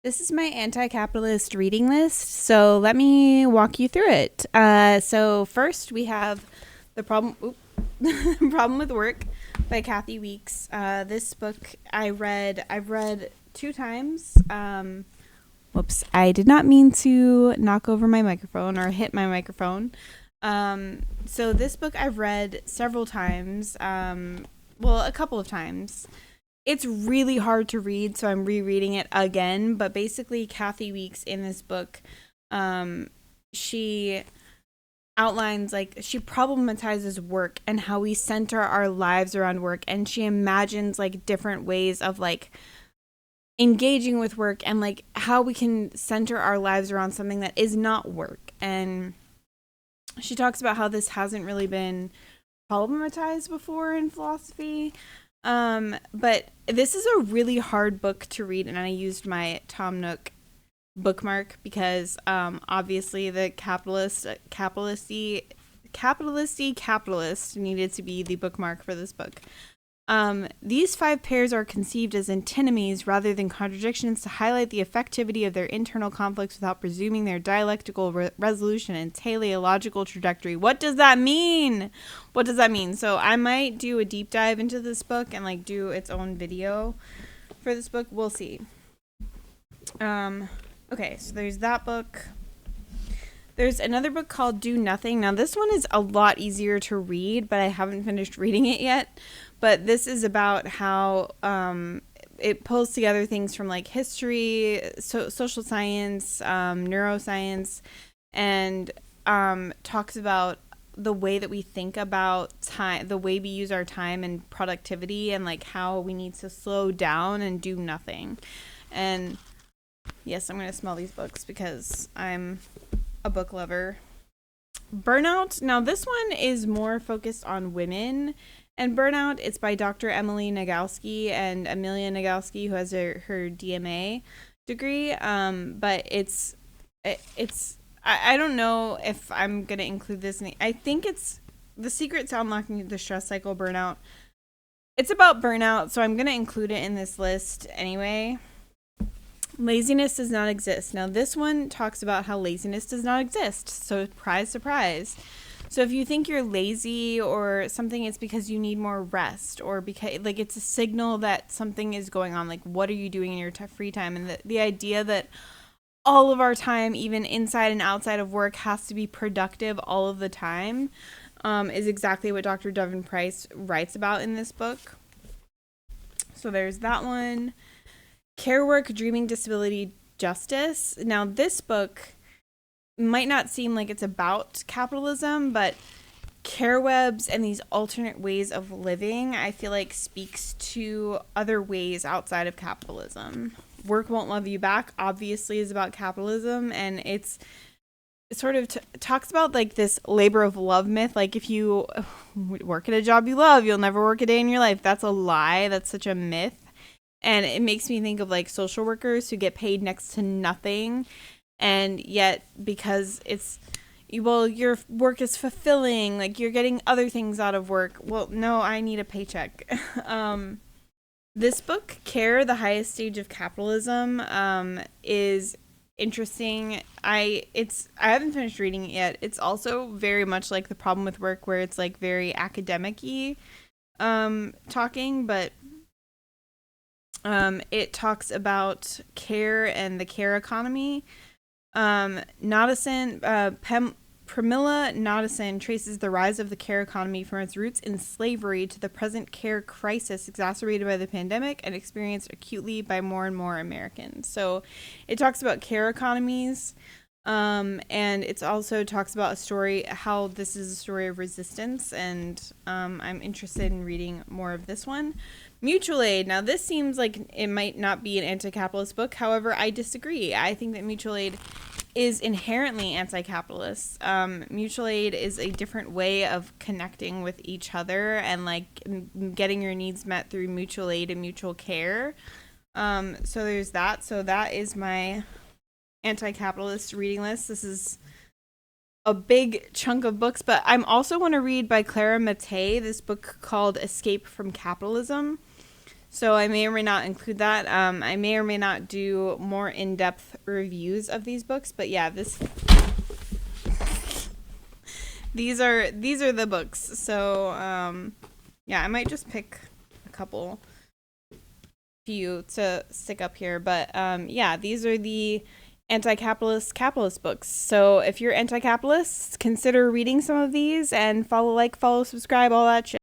This is my anti-capitalist reading list, so let me walk you through it. So first we have the problem with work by Kathy Weeks. This book I've read two times. Whoops, I did not mean to knock over my microphone or hit my microphone. So this book I've read several times. A couple of times. It's really hard to read, so I'm rereading it again. But basically, Kathy Weeks in this book, she outlines, like, she problematizes work and how we center our lives around work, and she imagines like different ways of like engaging with work and like how we can center our lives around something that is not work. And she talks about how this hasn't really been problematized before in philosophy. But this is a really hard book to read, and I used my Tom Nook bookmark because obviously the capitalist needed to be the bookmark for this book. These five pairs are conceived as antinomies rather than contradictions to highlight the effectivity of their internal conflicts without presuming their dialectical resolution and teleological trajectory. What does that mean? What does that mean? So I might do a deep dive into this book and like do its own video for this book. We'll see. Okay, so there's that book. There's another book called Do Nothing. Now this one is a lot easier to read, but I haven't finished reading it yet. But this is about how it pulls together things from like history, social science, neuroscience, and talks about the way that we think about time, the way we use our time and productivity, and like how we need to slow down and do nothing. And yes, I'm going to smell these books because I'm a book lover. Burnout. Now this one is more focused on women and burnout. It's by Dr. Emily Nagoski and Amelia Nagoski, who has her DMA degree. But it's I don't know if I'm gonna include this. I think it's The Secret to Unlocking the Stress Cycle Burnout. It's about burnout, so I'm gonna include it in this list anyway. Laziness does not exist. Now this one talks about how laziness does not exist. So surprise, surprise. So if you think you're lazy or something, it's because you need more rest, or because like it's a signal that something is going on. Like, what are you doing in your free time? And the idea that all of our time, even inside and outside of work, has to be productive all of the time is exactly what Dr. Devin Price writes about in this book. So there's that one. Care Work, Dreaming Disability Justice. Now this book might not seem like it's about capitalism, but care webs and these alternate ways of living, I feel like speaks to other ways outside of capitalism. Work Won't Love You Back obviously is about capitalism, and it sort of talks about like this labor of love myth. Like, if you work at a job you love, you'll never work a day in your life. That's a lie. That's such a myth. And it makes me think of like social workers who get paid next to nothing, and yet because your work is fulfilling, like you're getting other things out of work. Well, no, I need a paycheck. This book, Care, The Highest Stage of Capitalism, is interesting. I haven't finished reading it yet. It's also very much like The Problem with Work, where it's like very academic-y talking, but it talks about care and the care economy. Pramila Nadasen traces the rise of the care economy from its roots in slavery to the present care crisis exacerbated by the pandemic and experienced acutely by more and more Americans. So it talks about care economies, and it also talks about how this is a story of resistance, and I'm interested in reading more of this one. Mutual Aid. Now this seems like it might not be an anti-capitalist book. However, I disagree. I think that Mutual Aid is inherently anti-capitalist. Mutual aid is a different way of connecting with each other and like getting your needs met through mutual aid and mutual care. So there's that. So that is my anti-capitalist reading list. This is a big chunk of books, but I'm also want to read by Clara Mattei this book called Escape from Capitalism. So I may or may not include that. I may or may not do more in-depth reviews of these books, but yeah, these are the books. So yeah, I might just pick a few to stick up here, but yeah, these are the anti-capitalist books. So if you're anti-capitalist, consider reading some of these and follow, subscribe, all that shit.